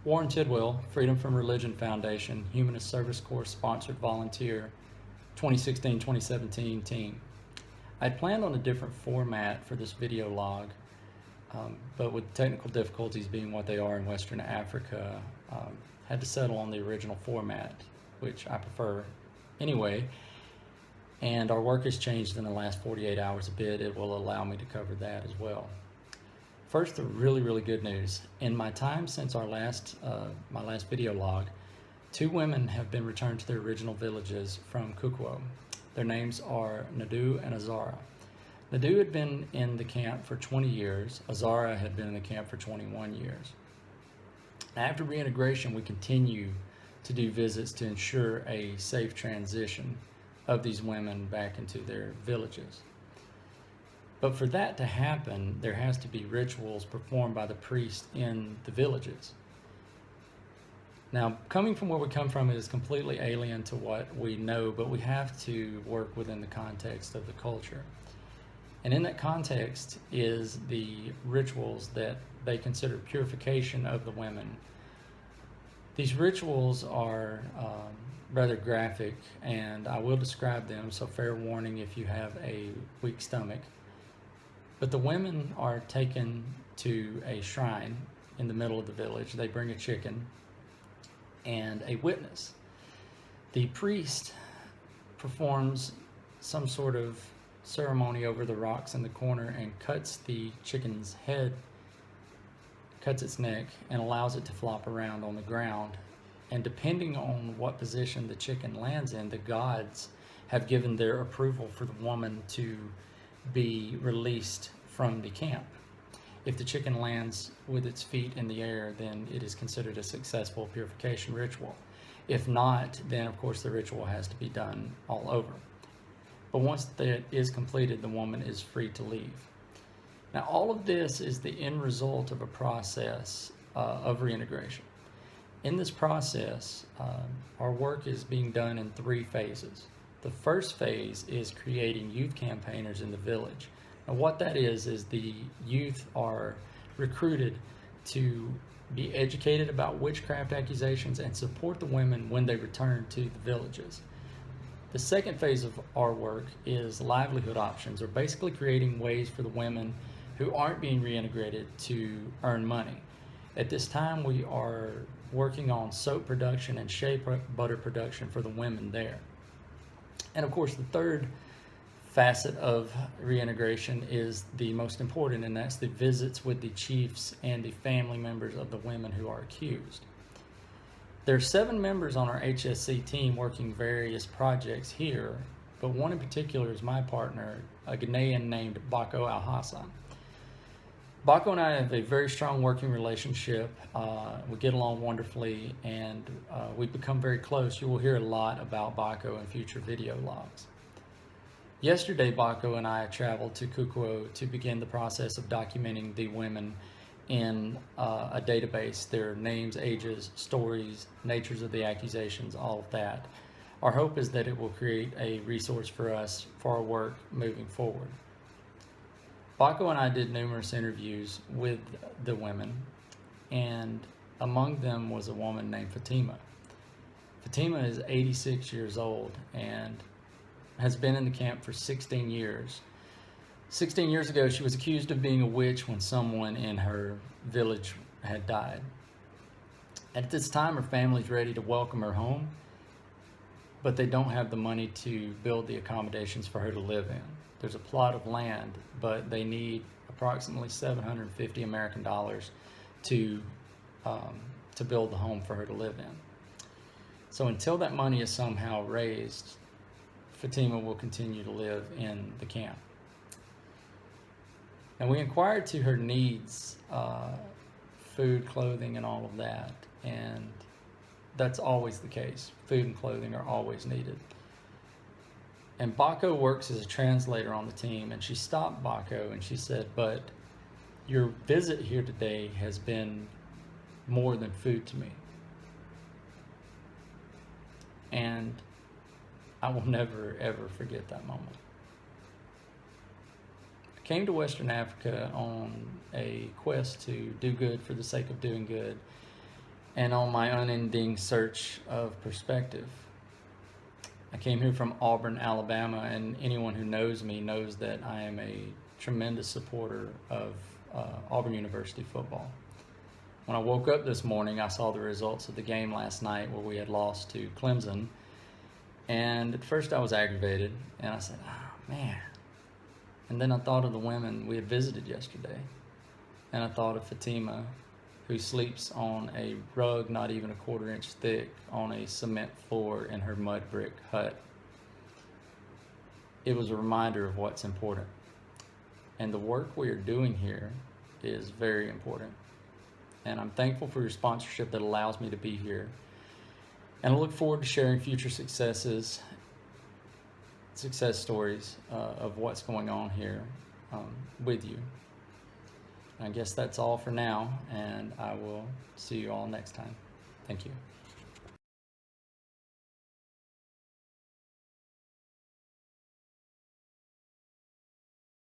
Warren Tidwell, Freedom from Religion Foundation, Humanist Service Corps sponsored volunteer, 2016-2017 team. I'd planned on a different format for this video log, but with technical difficulties being what they are in Western Africa, had to settle on the original format, which I prefer anyway. And our work has changed in the last 48 hours a bit. It will allow me to cover that as well. First, the really good news. In my time since our my last video log, 2 women have been returned to their original villages from Tidwell. Their names are Nadu and Azara. Nadu had been in the camp for 20 years. Azara had been in the camp for 21 years. After reintegration, we continue to do visits to ensure a safe transition of these women back into their villages. But for that to happen, there has to be rituals performed by the priest in the villages. Now, coming from where we come from is completely alien to what we know, but we have to work within the context of the culture. And in that context is the rituals that they consider purification of the women. These rituals are rather graphic, and I will describe them, so fair warning if you have a weak stomach. But the women are taken to a shrine in the middle of the village. They bring a chicken and a witness. The priest performs some sort of ceremony over the rocks in the corner and cuts the chicken's head, cuts its neck, and allows it to flop around on the ground. And depending on what position the chicken lands in, the gods have given their approval for the woman to be released from the camp. If the chicken lands with its feet in the air, then it is considered a successful purification ritual. If not, then of course the ritual has to be done all over. But once that is completed, the woman is free to leave. Now, all of this is the end result of a process of reintegration. In this process, our work is being done in 3 phases. The first phase is creating youth campaigners in the village. Now, what that is the youth are recruited to be educated about witchcraft accusations and support the women when they return to the villages. The second phase of our work is livelihood options, or basically creating ways for the women who aren't being reintegrated to earn money. At this time, we are working on soap production and shea butter production for the women there. And of course, the third facet of reintegration is the most important, and that's the visits with the chiefs and the family members of the women who are accused. There are 7 members on our HSC team working various projects here, but one in particular is my partner, a Ghanaian named Bako Al-Hassan. Bako and I have a very strong working relationship. We get along wonderfully, and we've become very close. You will hear a lot about Bako in future video logs. Yesterday, Bako and I traveled to Tidwell to begin the process of documenting the women in a database, their names, ages, stories, natures of the accusations, all of that. Our hope is that it will create a resource for us for our work moving forward. Bako and I did numerous interviews with the women, and among them was a woman named Fatima. Fatima is 86 years old and has been in the camp for 16 years. 16 years ago, she was accused of being a witch when someone in her village had died. At this time, her family's ready to welcome her home, but they don't have the money to build the accommodations for her to live in. There's a plot of land, but they need approximately $750 American to build the home for her to live in. So until that money is somehow raised, Fatima will continue to live in the camp. And we inquired to her needs, food, clothing, and all of that, and that's always the case. Food and clothing are always needed. And Bako works as a translator on the team, and she stopped Bako and she said, "But your visit here today has been more than food to me." And I will never, ever forget that moment. I came to Western Africa on a quest to do good for the sake of doing good. and on my unending search of perspective. I came here from Auburn, Alabama, and anyone who knows me knows that I am a tremendous supporter of Auburn University football. When I woke up this morning, I saw the results of the game last night where we had lost to Clemson, and at first I was aggravated, and I said, oh man. And then I thought of the women we had visited yesterday, and I thought of Fatima, who sleeps on a rug not even a quarter-inch thick on a cement floor in her mud brick hut. It was a reminder of what's important. And the work we are doing here is very important. And I'm thankful for your sponsorship that allows me to be here. And I look forward to sharing future success stories of what's going on here with you. I guess that's all for now, and I will see you all next time. Thank you.